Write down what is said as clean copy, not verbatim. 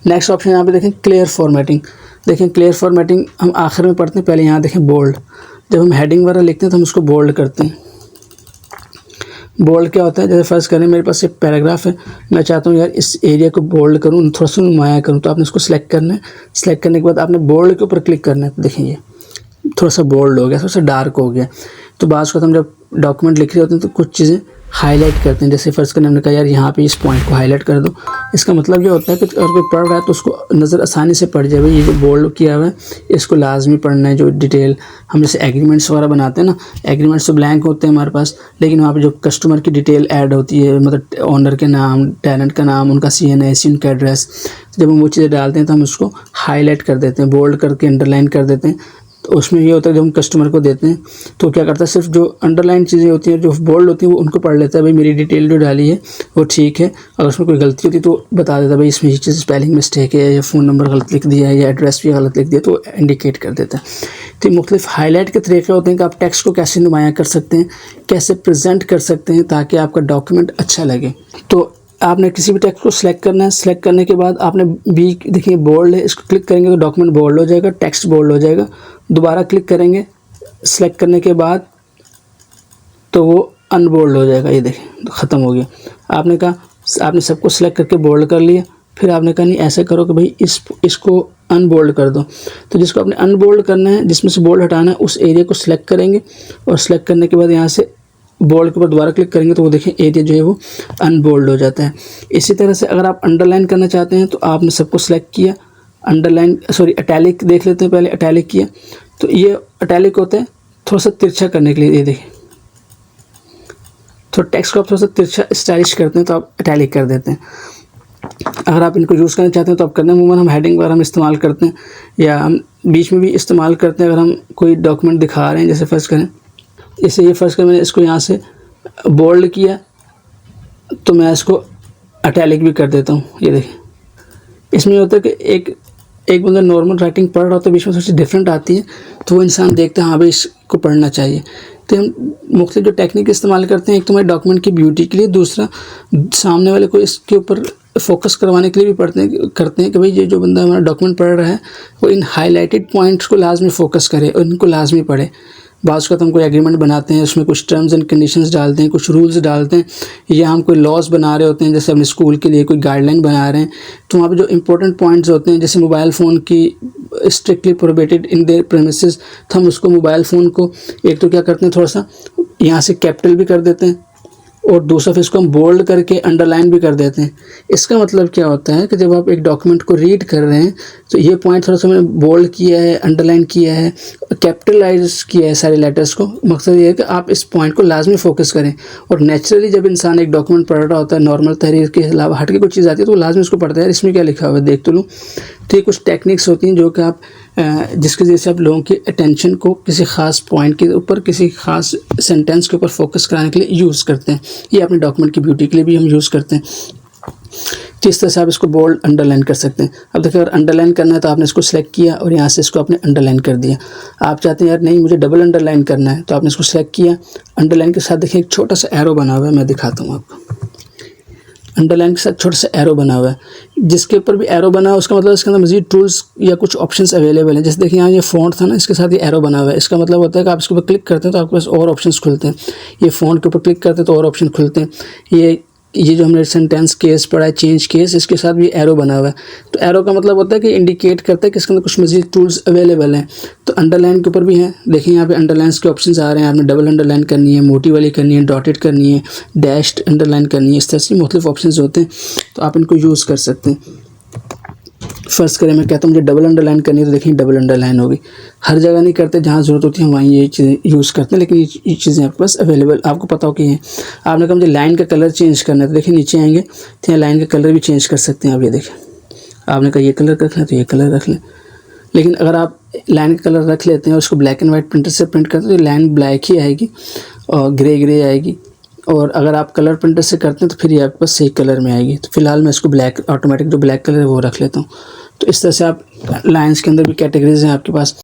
Next option यहाँ पे देखें क्लियर फॉर्मेटिंग। देखें क्लियर फॉर्मेटिंग हम आखिर में पढ़ते हैं, पहले यहाँ देखें बोल्ड। जब हम हेडिंग वगैरह लिखते हैं तो हम उसको बोल्ड करते हैं। बोल्ड क्या होता है, जैसे फर्ज करें मेरे पास एक पैराग्राफ है, मैं चाहता हूँ यार इस एरिया को बोल्ड करूँ, थोड़ा सा नुमाया करूँ, तो आपने उसको सिलेक्ट करना है। सिलेक्ट करने के बाद आपने बोल्ड के ऊपर क्लिक करना है। तो देखें ये थोड़ा सा बोल्ड हो गया, थोड़ा सा डार्क हो गया। तो बाज़ को हम जब डॉक्यूमेंट लिख रहे होते हैं तो कुछ चीज़ें हाईलाइट करते हैं। जैसे फ़र्ज़ करने हमने कहा यार यहाँ पे इस पॉइंट को हाईलाइट कर दो। इसका मतलब ये होता है कि अगर कोई पढ़ रहा है तो उसको नज़र आसानी से पड़ जाए, भाई ये जो बोल्ड किया हुआ है इसको लाजमी पढ़ना है। जो डिटेल हम जैसे एग्रीमेंट्स वगैरह बनाते हैं ना, एग्रीमेंट्स तो ब्लैंक होते हैं हमारे पास, लेकिन वहाँ पे जो कस्टमर की डिटेल ऐड होती है, मतलब ओनर के नाम, टेनेंट का नाम, उनका CNAC, उनका एड्रेस, जब हम वो चीज़ें डालते हैं तो हम उसको हाईलाइट कर देते हैं, बोल्ड करके अंडरलाइन कर देते हैं। तो उसमें ये होता है जब हम कस्टमर को देते हैं तो क्या करता है, सिर्फ जो अंडरलाइन चीज़ें होती हैं, जो बोल्ड होती हैं, वो उनको पढ़ लेता है, भाई मेरी डिटेल जो डाली है वो ठीक है। अगर उसमें कोई गलती होती है तो बता देता है, भाई इसमें ये चीज़ स्पेलिंग मिस्टेक है, या फ़ोन नंबर गलत लिख दिया है, या एड्रेस भी गलत लिख दिया, तो इंडिकेट कर देता है। तो मुख्तलिफ हाईलाइट के तरीके होते हैं कि आप टेक्स्ट को कैसे नुमाया कर सकते हैं, कैसे प्रेजेंट कर सकते हैं ताकि आपका डॉक्यूमेंट अच्छा लगे। तो आपने किसी भी टेक्स्ट को सिलेक्ट करना है। सिलेक्ट करने के बाद आपने बी देखिए बोल्ड है, इसको क्लिक करेंगे तो डॉक्यूमेंट बोल्ड हो जाएगा, टेक्स्ट बोल्ड हो जाएगा। दोबारा क्लिक करेंगे सिलेक्ट करने के बाद तो वो अनबोल्ड हो जाएगा। ये देखें तो ख़त्म हो गया। आपने कहा, आपने सबको सिलेक्ट करके बोल्ड कर लिया, फिर आपने कहा नहीं ऐसे करो कि भाई इसको अनबोल्ड कर दो। तो जिसको आपने अनबोल्ड करना है, जिसमें से बोल्ड हटाना है, उस एरिया को सिलेक्ट करेंगे और सिलेक्ट करने के बाद यहाँ से बोल्ड के ऊपर दोबारा क्लिक करेंगे तो वो देखें एरिया जो है वो अनबोल्ड हो जाता है। इसी तरह से अगर आप अंडरलाइन करना चाहते हैं तो आपने सबको सिलेक्ट किया, अंडरलाइन अटैलिक देख लेते हैं, पहले अटैलिक किया तो ये अटैलिक होता है थोड़ा सा तिरछा करने के लिए। ये देखें तो टेक्स्ट को आप थोड़ा सा तिरछा स्टाइलिश करते हैं तो आप अटैलिक कर देते हैं। अगर आप इनको यूज़ करना चाहते हैं तो आप करना, अमूमन हम हेडिंग वगैरह हम इस्तेमाल करते हैं या हम बीच में भी इस्तेमाल करते हैं। अगर हम कोई डॉक्यूमेंट दिखा रहे हैं, जैसे फ़र्ज़ करें, जैसे ये फ़र्ज़ करें मैंने इसको यहाँ से बोल्ड किया तो मैं इसको अटैलिक भी कर देता हूँ। ये देखें इसमें होता है कि एक बंदा नॉर्मल राइटिंग पढ़ रहा होता है, बीच में थोड़ी सी डिफरेंट आती है तो वो इंसान देखता है हाँ भाई इसको पढ़ना चाहिए। तो हम मुख्तलिफ जो टेक्निक इस्तेमाल करते हैं, एक तो हमारे डॉक्यूमेंट की ब्यूटी के लिए, दूसरा सामने वाले को इसके ऊपर फोकस करवाने के लिए भी करते हैं कि भाई ये जो बंदा हमारा डॉक्यूमेंट पढ़ रहा है वो इन हाईलाइटेड पॉइंट्स को लाजमी फोकस करे और इनको लाजमी पढ़े। बाज़ का हम कोई एग्रीमेंट बनाते हैं, उसमें कुछ टर्म्स एंड कंडीशंस डालते हैं, कुछ रूल्स डालते हैं, या हम कोई लॉज बना रहे होते हैं, जैसे अपने स्कूल के लिए कोई गाइडलाइन बना रहे हैं, तो वहाँ पे जो इंपॉर्टेंट पॉइंट्स होते हैं, जैसे मोबाइल फ़ोन की strictly prohibited in their premises, तो हम उसको मोबाइल फ़ोन को एक तो क्या करते हैं थोड़ा सा यहाँ से कैपिटल भी कर देते हैं और दूसरा फिर इसको हम बोल्ड करके अंडरलाइन भी कर देते हैं। इसका मतलब क्या होता है कि जब आप एक डॉक्यूमेंट को रीड कर रहे हैं तो ये पॉइंट थोड़ा सा मैंने बोल्ड किया है, अंडरलाइन किया है, कैपिटलाइज किया है सारे लेटर्स को। मकसद ये है कि आप इस पॉइंट को लाजमी फोकस करें। और नेचुरली जब इंसान एक डॉक्यूमेंट पढ़ रहा होता है, नॉर्मल तहरीर के अलावा हट के कुछ चीज़ आती है तो लाजमी उसको पढ़ता है, यार इसमें क्या लिखा हुआ है देख तो लूँ। तो ये कुछ टेक्निक्स होती हैं जो कि आप जिसकी वजह से आप लोगों की अटेंशन को किसी ख़ास पॉइंट के ऊपर, किसी ख़ास सेंटेंस के ऊपर फोकस कराने के लिए यूज़ करते हैं। ये अपने डॉक्यूमेंट की ब्यूटी के लिए भी हम यूज़ करते हैं। तो इस तरह से आप इसको बोल्ड अंडरलाइन कर सकते हैं। अब देखिए अगर अंडरलाइन करना है तो आपने इसको सिलेक्ट किया और यहाँ से इसको आपने अंडरलाइन कर दिया। आप चाहते हैं यार नहीं मुझे डबल अंडरलाइन करना है तो आपने इसको सिलेक्ट किया, अंडरलाइन के साथ देखिए एक छोटा सा एरो बना हुआ है, मैं दिखाता हूँ आपको। अंडरलाइन के साथ छोटा सा एरो बना हुआ है, जिसके ऊपर भी एरो बना है उसका मतलब इसके अंदर मज़ीद टूल्स या कुछ ऑप्शंस अवेलेबल हैं। जैसे देखिए यहाँ ये फ़ॉन्ट था ना, इसके साथ ये एरो बना हुआ है, इसका मतलब होता है कि आप इसके ऊपर क्लिक करते हैं तो आपके पास और ऑप्शंस खुलते हैं। ये फ़ॉन्ट के ऊपर क्लिक करते हैं तो और ऑप्शन खुलते हैं। ये जो हमने सेंटेंस केस पढ़ा है, चेंज केस, इसके साथ भी एरो बना हुआ है। तो एरो का मतलब होता है कि इंडिकेट करता है कि इसके अंदर कुछ मज़ीद टूल्स अवेलेबल हैं। तो अंडरलाइन के ऊपर भी हैं, देखिए यहाँ पे अंडरलाइंस के ऑप्शंस आ रहे हैं। आपने डबल अंडरलाइन करनी है, मोटी वाली करनी है, डॉटेड करनी है, डैश्ड अंडरलाइन करनी है, इस तरह से मुख्तलिफ ऑप्शंस होते हैं तो आप इनको यूज़ कर सकते हैं। फ़र्ज़ करें मैं कहता हूँ मुझे डबल अंडरलाइन करनी है तो देखिए डबल अंडरलाइन होगी। हर जगह नहीं करते, जहाँ ज़रूरत होती है वहीं ये चीज़ें यूज़ करते हैं, लेकिन ये चीज़ें आपके पास अवेलेबल आपको पता हो कि हैं। आपने कहा मुझे लाइन का कलर चेंज करना है तो देखिए नीचे आएंगे तो यहाँ लाइन का कलर भी चेंज कर सकते हैं आप। ये देखें आपने कहा ये कलर रख लें तो ये कलर रख लें, लेकिन अगर आप लाइन का कलर रख लेते हैं और उसको ब्लैक एंड वाइट प्रिंटर से प्रिंट करते हैं तो लाइन ब्लैक ही आएगी और ग्रे आएगी। और अगर आप कलर प्रिंटर से करते हैं तो फिर ये आपके पास सही कलर में आएगी। तो फिलहाल मैं इसको ब्लैक ऑटोमेटिक जो ब्लैक कलर है वो रख लेता हूँ। तो इस तरह से आप लाइन्स के अंदर भी कैटेगरीज हैं आपके पास।